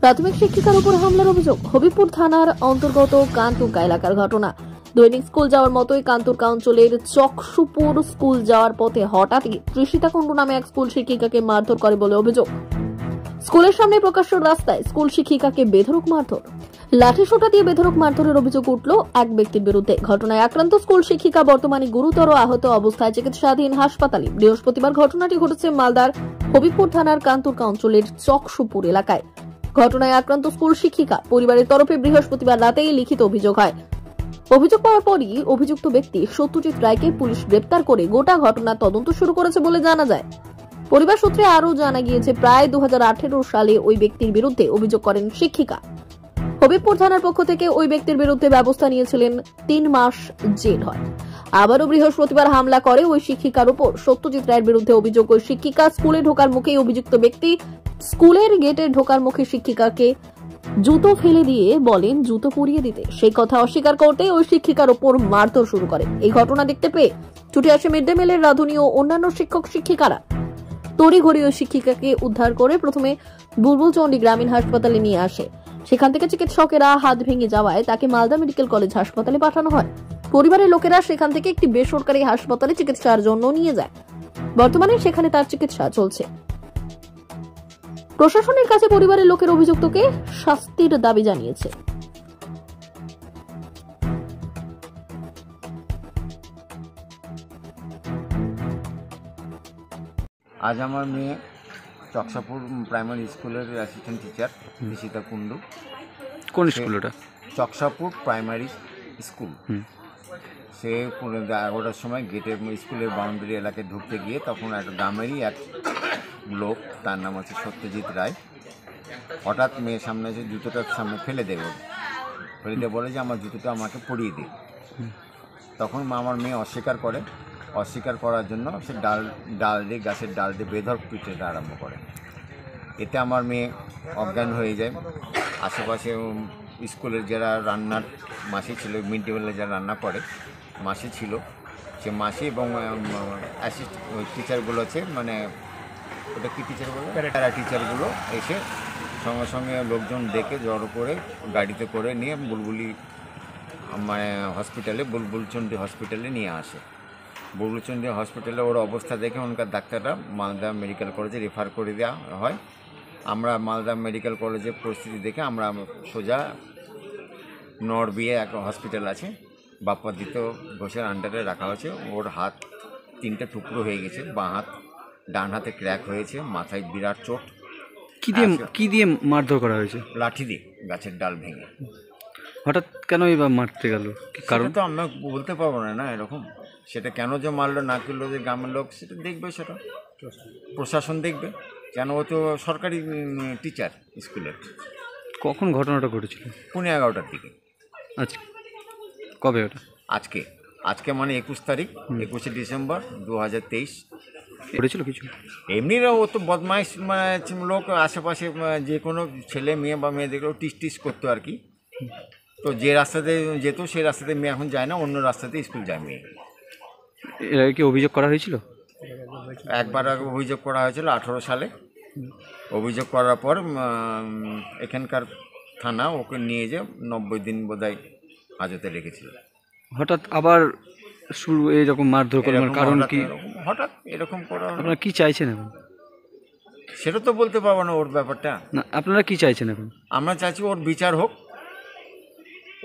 প্রাথমিক শিক্ষিকার উপর হামলার অভিযোগ। হবিপুর থানার অন্তর্গত কান্তুকা এলাকার ঘটনা। দৈনিক স্কুল যাওয়ার মতোই কান্তুকা অঞ্চলের চকসুপুর স্কুল যাওয়ার পথে হঠাৎই তৃষিতা কুণ্ডু নামে এক স্কুল শিক্ষিকাকে মারধর করে বলে অভিযোগ। স্কুলের সামনে প্রকাশ্য রাস্তায় স্কুল শিক্ষিকাকে বেধড়ক মারধর। লাঠিসোঁটা দিয়ে বেধড়ক মারধরের অভিযোগ উঠল এক ব্যক্তির বিরুদ্ধে। ঘটনায় আক্রান্ত স্কুল শিক্ষিকা বর্তমানে গুরুতর আহত অবস্থায় চিকিৎসাধীন হাসপাতালে। বৃহস্পতিবার ঘটনাটি ঘটেছে মালদার হবিপুর থানার কান্তুকা অঞ্চলের চকসুপুর এলাকায়। ঘটনায় আক্রান্ত স্কুল শিক্ষিকা পরিবারের তরফে বৃহস্পতিবার রাতেই লিখিত অভিযোগ হয়। অভিযোগ পাওয়ার পরই অভিযুক্ত ব্যক্তি সত্যজিৎ রায়কে পুলিশ গ্রেপ্তার করে গোটা ঘটনার তদন্ত শুরু করেছে বলে জানা যায়। পরিবার সূত্রে আরও জানা গিয়েছে, প্রায় 2018 সালে ওই ব্যক্তির বিরুদ্ধে অভিযোগ করেন শিক্ষিকা। হবিবপুর থানার পক্ষ থেকে ওই ব্যক্তির বিরুদ্ধে ব্যবস্থা নিয়েছিলেন, 3 মাস জেল হয়। আবারও বৃহস্পতিবার হামলা করে ওই শিক্ষিকার উপর। সত্যজিৎ রায়ের বিরুদ্ধে অভিযোগ, ওই শিক্ষিকা স্কুলে ঢোকার মুখেই অভিযুক্ত ব্যক্তি স্কুলের গেটে ঢোকার মুখে শিক্ষিকাকে জুতো ফেলে দিয়ে বলেন জুতো পরিয়ে দিতে। সেই কথা অস্বীকার করতে ওই শিক্ষিকার উপর মারধর শুরু করে। এই ঘটনা দেখতে পেয়ে ছুটে আসে মিড ডে মিলের রাঁধুনি ও অন্যান্য শিক্ষক শিক্ষিকারা। তড়িঘড়ি ওই শিক্ষিকাকে উদ্ধার করে প্রথমে বুলবুলচন্ডী গ্রামীণ হাসপাতালে নিয়ে আসে। সেখান থেকে চিকিৎসকেরা হাত ভেঙে যাওয়ায় তাকে মালদা মেডিকেল কলেজ হাসপাতালে পাঠানো হয়। পরিবারের লোকেরা সেখান থেকে একটি বেসরকারি হাসপাতালে চিকিৎসার জন্য নিয়ে যায়। বর্তমানে সেখানে তার চিকিৎসা চলছে। প্রশাসনের কাছে পরিবারের লোকের অভিযুক্তকে শাস্তির দাবি জানিয়েছে। আজ আমার মেয়ে চকসাপুর প্রাইমারি স্কুলের অ্যাসিস্ট্যান্ট টিচার তৃষিতা কুণ্ডু। কোন স্কুল ওটা? Chaksapur primary school. সে 11টার সময় গেটের স্কুলের বাউন্ডারি এলাকায় ঢুকতে গিয়ে তখন একটা গ্রামেরই এক লোক, তার নাম হচ্ছে সত্যজিৎ রায়, হঠাৎ মেয়ের সামনে এসে জুতোটার সামনে ফেলে দেবে, ফেলে দিয়ে বলে যে আমার জুতোটা আমাকে পরিয়ে দিই। তখন আমার মেয়ে অস্বীকার করার জন্য সে ডাল দিয়ে গাছের ডাল দিয়ে বেধড়ক পিটাতে আরম্ভ করে। এতে আমার মেয়ে অজ্ঞান হয়ে যায়। আশেপাশে স্কুলের যারা রান্নার মাসি ছিল, মিড ডে মিলে যারা রান্না করে মাসি ছিল, সে মাসি এবং টিচারগুলো আছে, মানে ওটা কি টিচার বলে, প্যারা টিচারগুলো এসে সঙ্গে সঙ্গে লোকজন দেখে জড়ো করে গাড়িতে করে নিয়ে বুলবুলচন্ডী হসপিটালে নিয়ে আসে। বুলবুলচন্ডী হসপিটালে ওর অবস্থা দেখে ওখানকার ডাক্তাররা মালদা মেডিকেল কলেজে রেফার করে দেওয়া হয়। আমরা মালদা মেডিকেল কলেজের পরিস্থিতি দেখে আমরা সোজা নরবিয়ে এক হসপিটাল আছে, বাপ্পাদিত্য ঘোষের আন্ডারে রাখা হয়েছে। ওর হাত 3টে টুকরো হয়ে গেছে, বাঁ হাত, ডান হাতে ক্র্যাক হয়েছে, মাথায় বিরাট চোট। কি দিয়ে মারধর করা হয়েছে? লাঠি দিয়ে, গাছের ডাল ভেঙে। হঠাৎ কেন এবার মারতে গেল? কারণ তো আমরা বলতে পারবো না এরকম, সেটা কেন যে মারলো না করলো, যে গ্রামের লোক সেটা দেখবে, সেটা প্রশাসন দেখবে। কেন ও তো সরকারি টিচার স্কুলের। কখন ঘটনাটা ঘটেছিল? 11:30 দিকে। আচ্ছা, কবে ওটা? আজকে মানে 21 তারিখ, 21শে ডিসেম্বর 2023 ঘটেছিল কিছু? এমনি ও তো বদমাইশ লোক, আশেপাশে যে কোনো ছেলে মেয়ে বা মেয়েদেরকেও টিস করতো আর কি। তো যে রাস্তাতে যেত সেই রাস্তাতে মেয়ে এখন যায় না, অন্য রাস্তাতে স্কুল যায় মেয়ে। এর আগে কি অভিযোগ করা হয়েছিল? একবার আগে অভিযোগ করা হয়েছিল 18 সালে। অভিযোগ করার পর এখানকার থানা ওকে নিয়ে যে 90 দিন বোধহয় হাজতে রেখেছিল। হঠাৎ আবার শুরু এইরকম মারধর করার কারণ কি? হঠাৎ এরকম করা। আপনারা কি চাইছেন এখন? সেটা তো বলতে পারবো না ওর ব্যাপারটা। না, আপনারা কি চাইছেন এখন? আমরা চাইছি ওর বিচার হোক,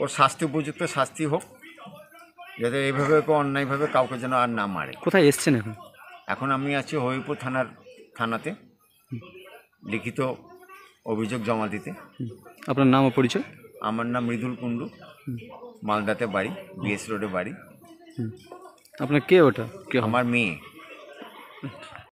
ওর উপযুক্ত শাস্তি হোক, যাতে এইভাবে অন্যায়ভাবে কাউকে যেন আর না মারে। কোথায় এসছেন এখন? এখন আমি আছি হবিপুর থানাতে লিখিত অভিযোগ জমা দিতে। আপনার নাম ও পরিচয়? আমার নাম মৃদুল কুণ্ডু, মালদাতে বাড়ি, বিএস রোডে বাড়ি। আপনার কে ওটা? আমার মেয়ে।